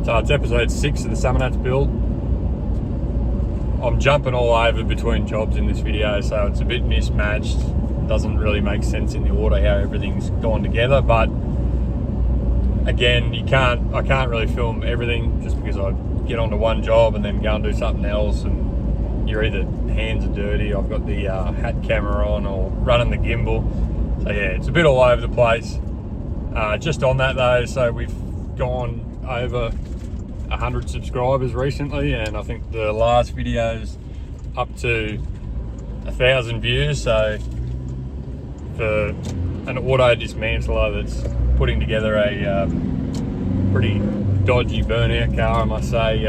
So it's episode 6 of the Summernats Build. I'm jumping all over between jobs in this video, so it's a bit mismatched. Doesn't really make sense in the order how everything's gone together, but again, I can't really film everything just because I get onto one job and then go and do something else, and you're either hands are dirty, I've got the hat camera on, or running the gimbal. So yeah, it's a bit all over the place. Just on that though, so we've gone over 100 subscribers recently, and I think the last video's up to 1,000 views. So for an auto dismantler that's putting together a pretty dodgy burnout car, I must say,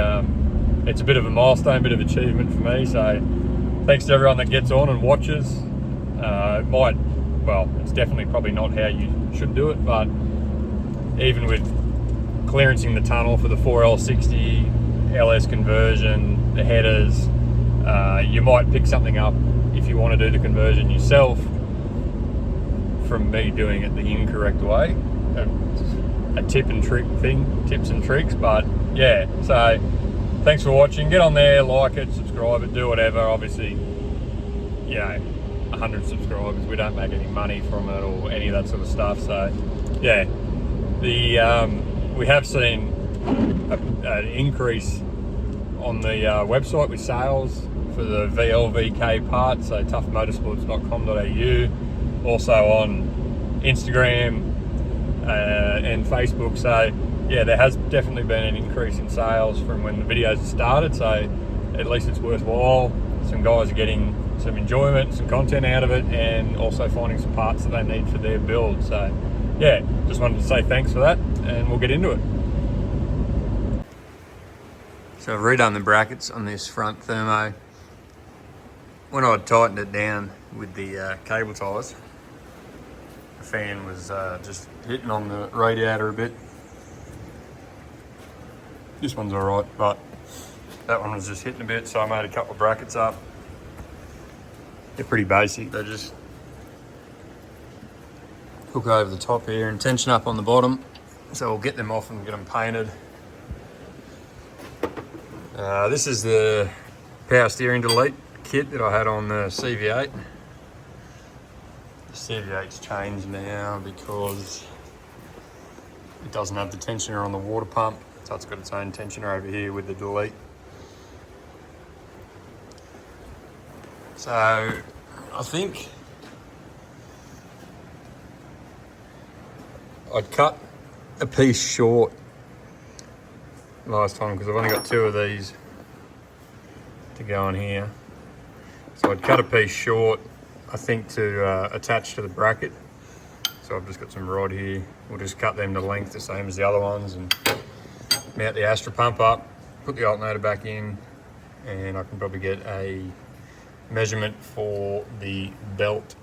it's a bit of a milestone, bit of achievement for me. So thanks to everyone that gets on and watches. It's definitely probably not how you should do it, but even with clearancing the tunnel for the 4L60 LS conversion, the headers, you might pick something up if you want to do the conversion yourself from me doing it the incorrect way. A tip and trick thing, tips and tricks. But yeah, so thanks for watching. Get on there, like it, subscribe it, do whatever. Obviously, 100 subscribers, we don't make any money from it or any of that sort of stuff. So yeah, we have seen an increase on the website with sales for the VLVK part, so toughmotorsports.com.au, also on Instagram and Facebook. So yeah, there has definitely been an increase in sales from when the videos started, so at least it's worthwhile. Some guys are getting some enjoyment, some content out of it, and also finding some parts that they need for their build. So yeah, just wanted to say thanks for that, and we'll get into it. So I've redone the brackets on this front thermo. When I'd tightened it down with the cable ties, the fan was just hitting on the radiator a bit. This one's all right, but that one was just hitting a bit, so I made a couple of brackets up. They're pretty basic. They just hook over the top here and tension up on the bottom. So we'll get them off and get them painted. This is the power steering delete kit that I had on the CV8. The CV8's changed now because it doesn't have the tensioner on the water pump. So it's got its own tensioner over here with the delete. So I think I'd cut a piece short last time because I've only got 2 of these to go on here. So I'd cut a piece short, I think, to attach to the bracket. So I've just got some rod here. We'll just cut them to length the same as the other ones and mount the Astra pump up, put the alternator back in, and I can probably get a measurement for the belt.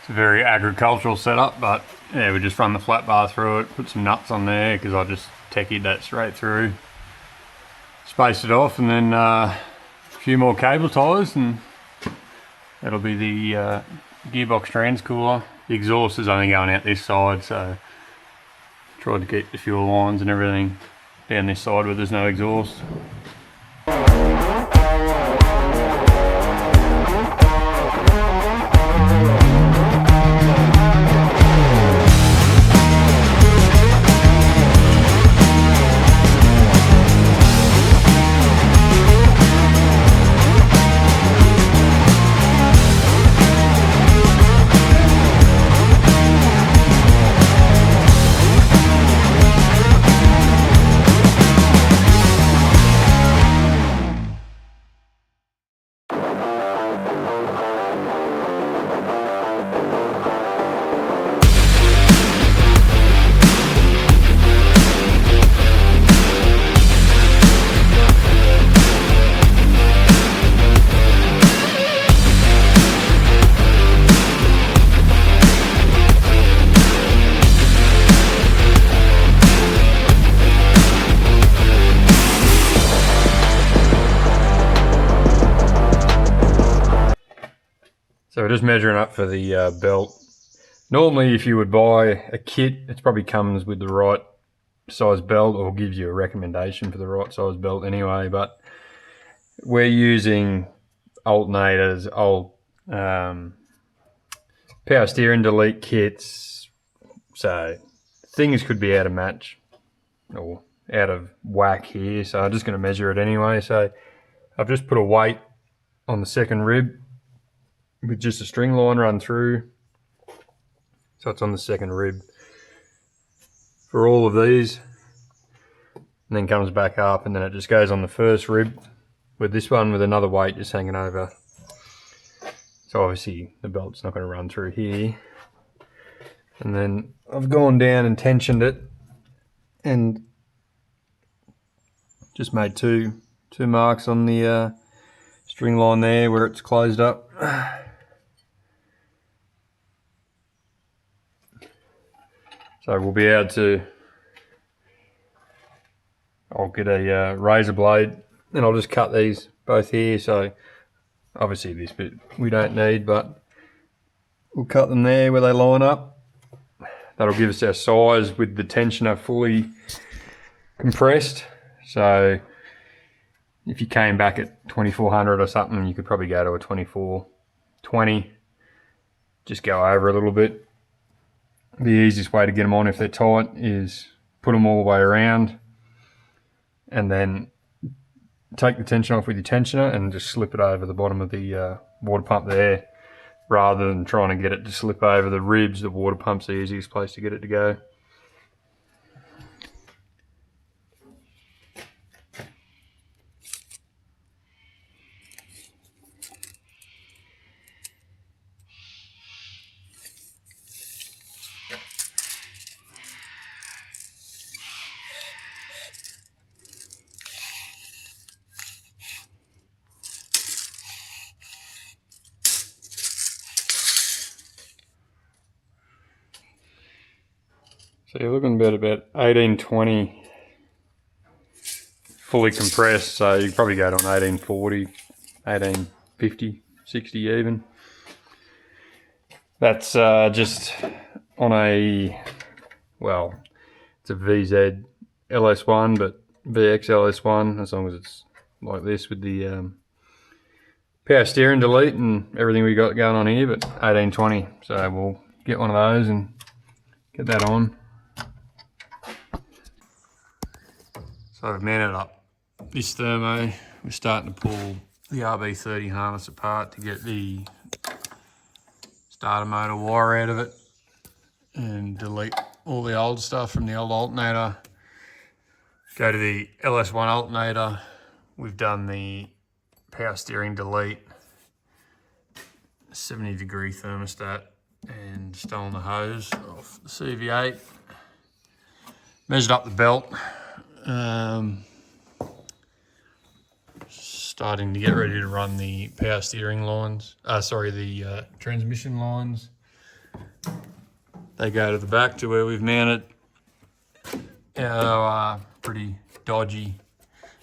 It's a very agricultural setup, but yeah, we just run the flat bar through it, put some nuts on there because I just techied that straight through, spaced it off, and then a few more cable ties, and that'll be the gearbox transcooler. The exhaust is only going out this side, so tried to keep the fuel lines and everything down this side where there's no exhaust. So we're just measuring up for the belt. Normally if you would buy a kit, it probably comes with the right size belt or gives you a recommendation for the right size belt anyway, but we're using alternators, old power steering delete kits, so things could be out of match or out of whack here, so I'm just going to measure it anyway. So I've just put a weight on the second rib with just a string line run through, so it's on the second rib for all of these, and then comes back up, and then it just goes on the first rib with this one with another weight just hanging over. So obviously the belt's not going to run through here. And then I've gone down and tensioned it and just made two marks on the string line there where it's closed up. So we'll be able to, I'll get a razor blade and I'll just cut these both here. So obviously this bit we don't need, but we'll cut them there where they line up. That'll give us our size with the tensioner fully compressed. So if you came back at 2400 or something, you could probably go to a 2420. Just go over a little bit. The easiest way to get them on if they're tight is put them all the way around and then take the tension off with your tensioner and just slip it over the bottom of the water pump there, rather than trying to get it to slip over the ribs. The water pump's the easiest place to get it to go. So you're looking about 1820 fully compressed, so you probably go to an 1840, 1850, 60 even. That's just on a, well, it's a VZ LS1, but VX LS1, as long as it's like this with the power steering delete and everything we got going on here, but 1820. So we'll get one of those and get that on. So I've mounted up this thermo. We're starting to pull the RB30 harness apart to get the starter motor wire out of it and delete all the old stuff from the old alternator. Go to the LS1 alternator. We've done the power steering delete, 70-degree thermostat, and stolen the hose off the CV8. Measured up the belt. Starting to get ready to run the power steering lines, the transmission lines. They go to the back to where we've mounted our pretty dodgy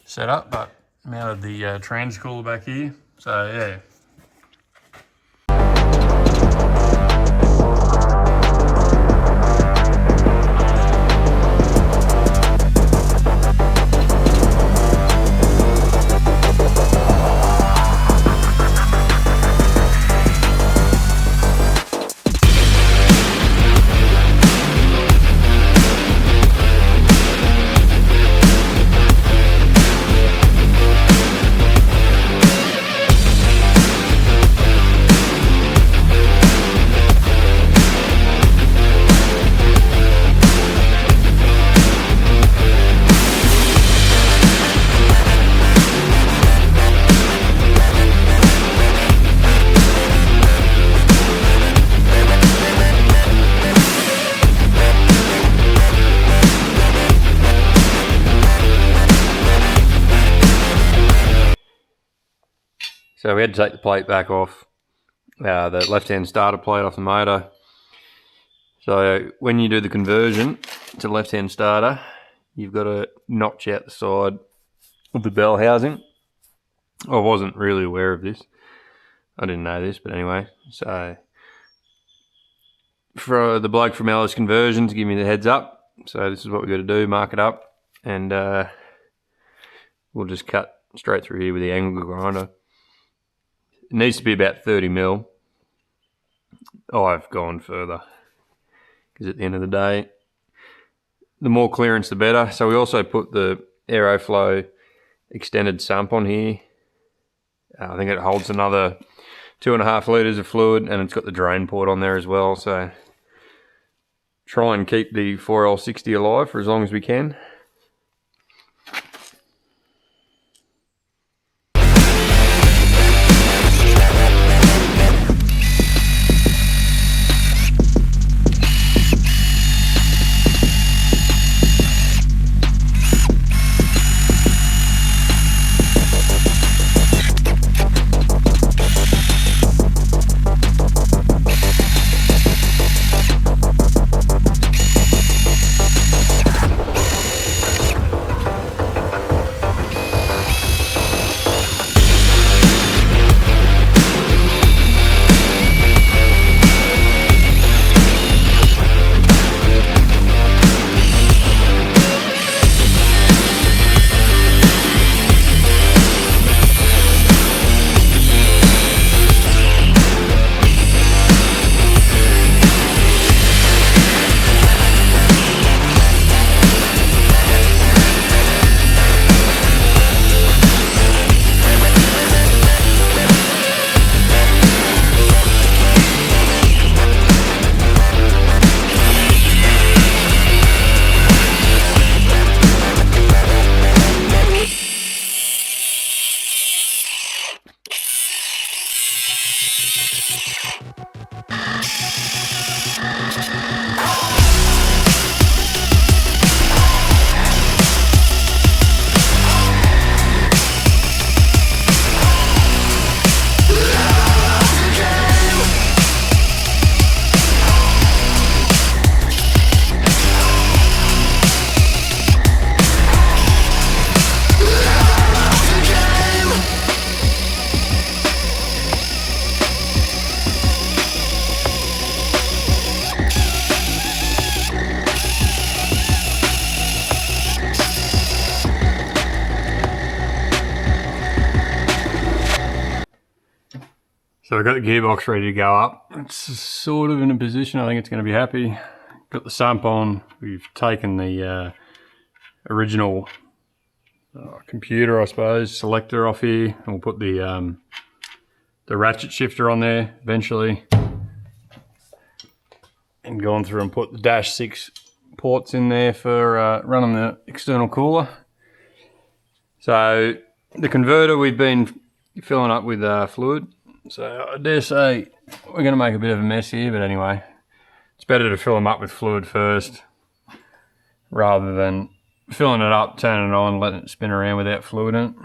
setup, but mounted the transcooler back here. So yeah. So we had to take the plate back off, the left-hand starter plate off the motor. So when you do the conversion to left-hand starter, you've got to notch out the side of the bell housing. I wasn't really aware of this. I didn't know this, but anyway. So for the bloke from LS Conversion to give me the heads up. So this is what we've got to do, mark it up, and we'll just cut straight through here with the angle grinder. It needs to be about 30 mil. I've gone further because at the end of the day, the more clearance the better. So we also put the Aeroflow extended sump on here. I think it holds another 2.5 litres of fluid, and it's got the drain port on there as well. So try and keep the 4L60 alive for as long as we can. So I've got the gearbox ready to go up. It's sort of in a position I think it's going to be happy. Got the sump on. We've taken the original computer, I suppose, selector off here, and we'll put the ratchet shifter on there eventually. And gone through and put the -6 ports in there for running the external cooler. So the converter we've been filling up with fluid. So I dare say we're going to make a bit of a mess here, but anyway, it's better to fill them up with fluid first rather than filling it up, turning it on, letting it spin around without fluid in it.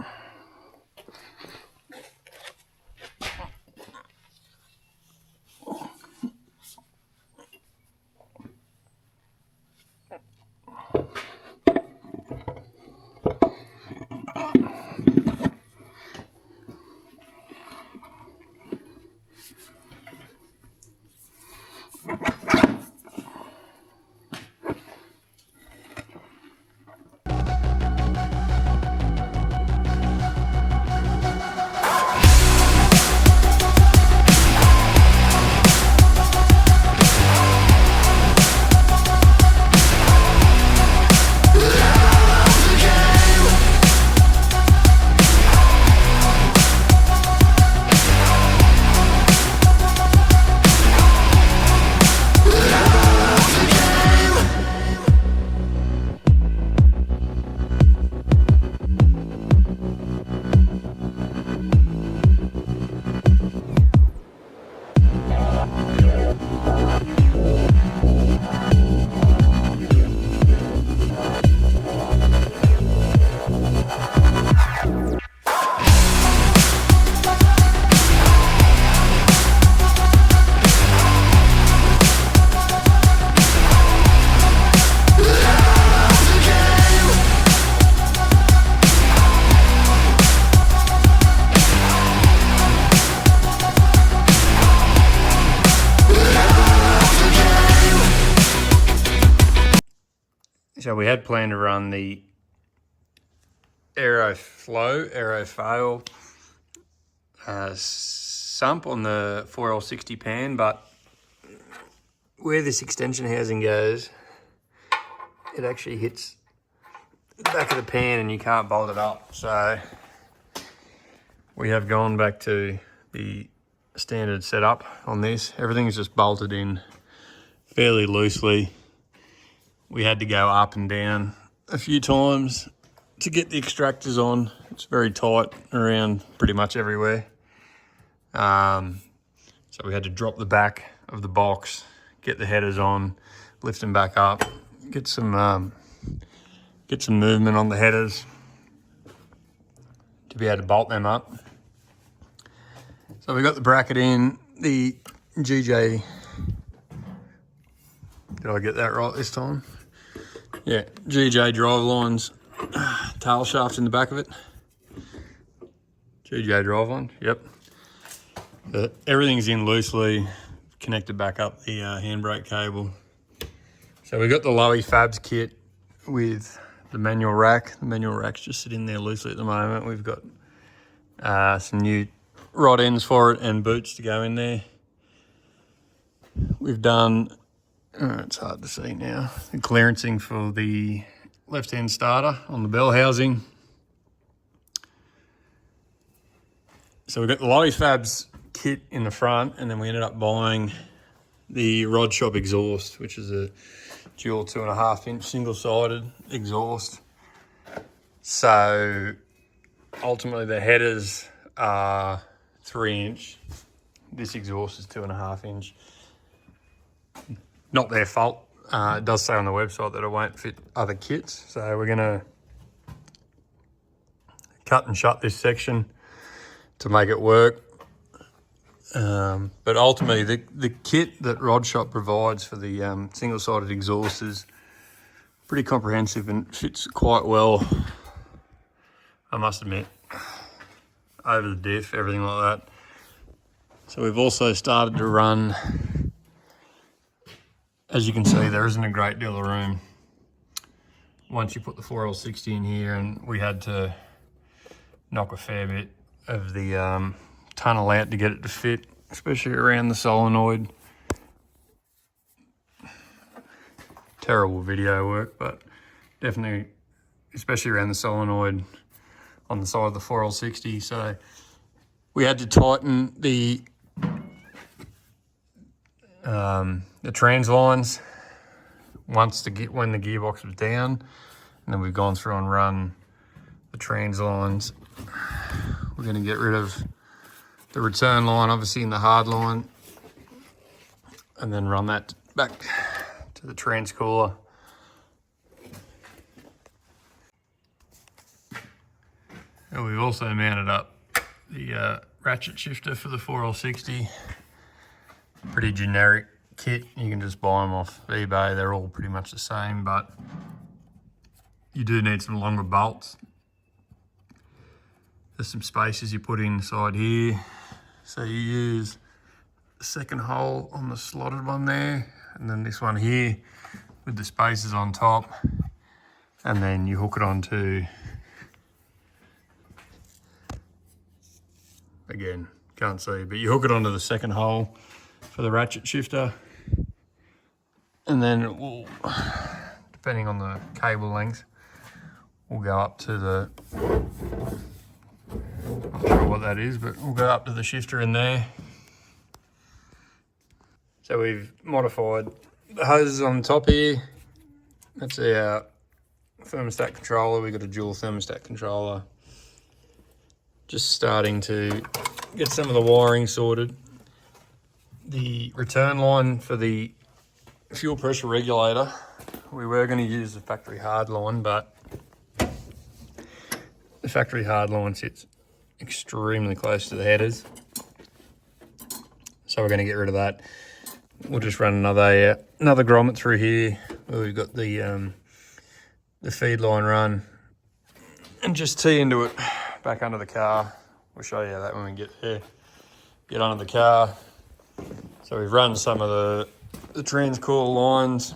So we had planned to run the aero fail sump on the 4L60 pan, but where this extension housing goes, it actually hits the back of the pan and you can't bolt it up. So we have gone back to the standard setup on this. Everything's just bolted in fairly loosely. We had to go up and down a few times to get the extractors on. It's very tight around pretty much everywhere. So we had to drop the back of the box, get the headers on, lift them back up, get some movement on the headers to be able to bolt them up. So we got the bracket in, the GJ, did I get that right this time? Yeah, GJ drive lines, tail shaft in the back of it. GJ drive line, yep. Everything's in loosely, connected back up the handbrake cable. So we got the Lowy Fabs kit with the manual rack. The manual rack's just sitting there loosely at the moment. We've got some new rod ends for it and boots to go in there. We've done, it's hard to see now, the clearancing for the left-hand starter on the bell housing. So we've got the Lowy Fabs kit in the front, and then we ended up buying the Rod Shop exhaust, which is a dual 2.5-inch single-sided exhaust. So ultimately the headers are 3-inch. This exhaust is 2.5-inch. Not their fault. It does say on the website that it won't fit other kits. So we're gonna cut and shut this section to make it work. But ultimately the kit that Rod Shop provides for the single-sided exhaust is pretty comprehensive and fits quite well, I must admit, over the diff, everything like that. So we've also started to run, as you can see, there isn't a great deal of room once you put the 4L60 in here, and we had to knock a fair bit of the tunnel out to get it to fit, especially around the solenoid. Terrible video work, but definitely, especially around the solenoid on the side of the 4L60. So we had to tighten the trans lines when the gearbox was down, and then we've gone through and run the trans lines. We're going to get rid of the return line, obviously, in the hard line, and then run that back to the trans cooler. And we've also mounted up the ratchet shifter for the 4L60. Pretty generic kit. You can just buy them off eBay. They're all pretty much the same, but you do need some longer bolts. There's some spaces you put inside here. So you use the second hole on the slotted one there, and then this one here with the spaces on top, and then you hook it onto, again, can't see, but you hook it onto the second hole for the ratchet shifter, and then it will, depending on the cable length, we'll go up to the, not sure what that is, but we'll go up to the shifter in there. So we've modified the hoses on top here. That's our thermostat controller. We've got a dual thermostat controller. Just starting to get some of the wiring sorted. The return line for the fuel pressure regulator, we were going to use the factory hard line, but the factory hard line sits extremely close to the headers, so we're going to get rid of that. We'll just run another grommet through here where we've got the feed line run, and just tee into it back under the car. We'll show you that when we get there. Get under the car. So we've run some of the transcoil lines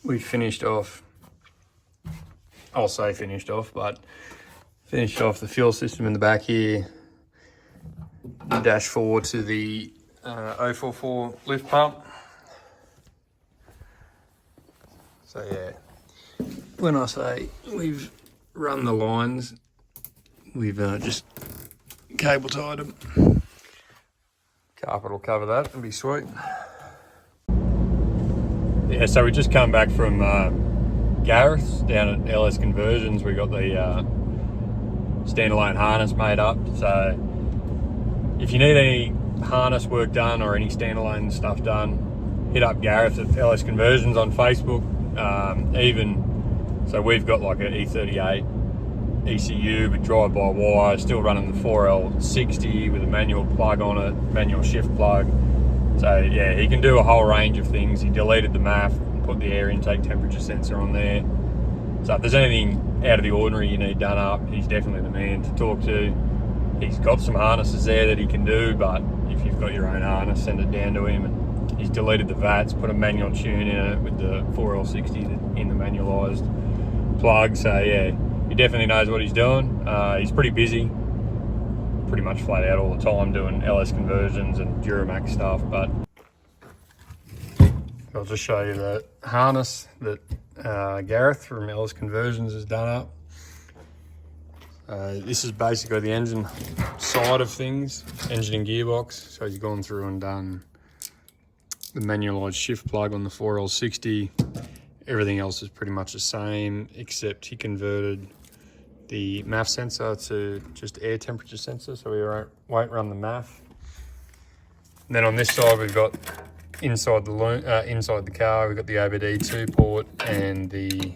we finished off, I'll say finished off, but finished off the fuel system in the back here, the dash 4 to the 044 lift pump. So yeah, when I say we've run the lines, we've just cable tied them. Carpet will cover that, it'll be sweet. Yeah, so we just come back from Gareth's down at LS Conversions. We got the standalone harness made up. So if you need any harness work done or any standalone stuff done, hit up Gareth at LS Conversions on Facebook. So we've got like an E38 ECU with drive-by-wire, still running the 4L60 with a manual plug on it, manual shift plug. So yeah, he can do a whole range of things. He deleted the MAF, put the air intake temperature sensor on there. So if there's anything out of the ordinary you need done up, he's definitely the man to talk to. He's got some harnesses there that he can do, but if you've got your own harness, send it down to him. And he's deleted the VATs, put a manual tune in it with the 4L60 in the manualised plug. So yeah, he definitely knows what he's doing. He's pretty busy, pretty much flat out all the time doing LS conversions and Duramax stuff, but I'll just show you the harness that Gareth from LS Conversions has done up. This is basically the engine side of things, engine and gearbox. So he's gone through and done the manualised shift plug on the 4L60. Everything else is pretty much the same, except he converted the MAF sensor to just air temperature sensor, so we won't run the MAF. And then on this side, we've got inside the car, we've got the OBD2 port and the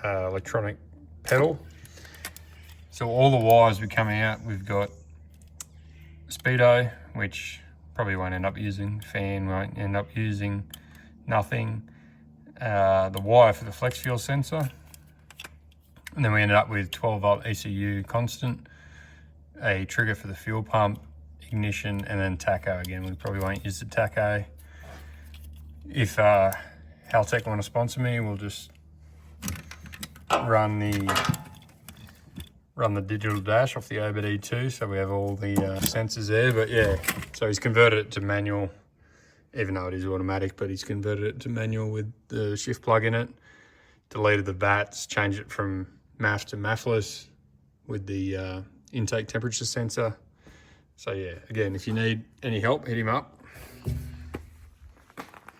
electronic pedal. So all the wires we come out, we've got speedo, which probably won't end up using, fan won't end up using, nothing. The wire for the flex fuel sensor. And then we ended up with 12 volt ECU constant, a trigger for the fuel pump, ignition, and then tacho again. We probably won't use the tacho. If Haltech want to sponsor me, we'll just run the digital dash off the OBD2, so we have all the sensors there. But yeah, so he's converted it to manual, even though it is automatic, but he's converted it to manual with the shift plug in it. Deleted the VATs, changed it from MAF to MAFless with the intake temperature sensor. So yeah, again, if you need any help, hit him up.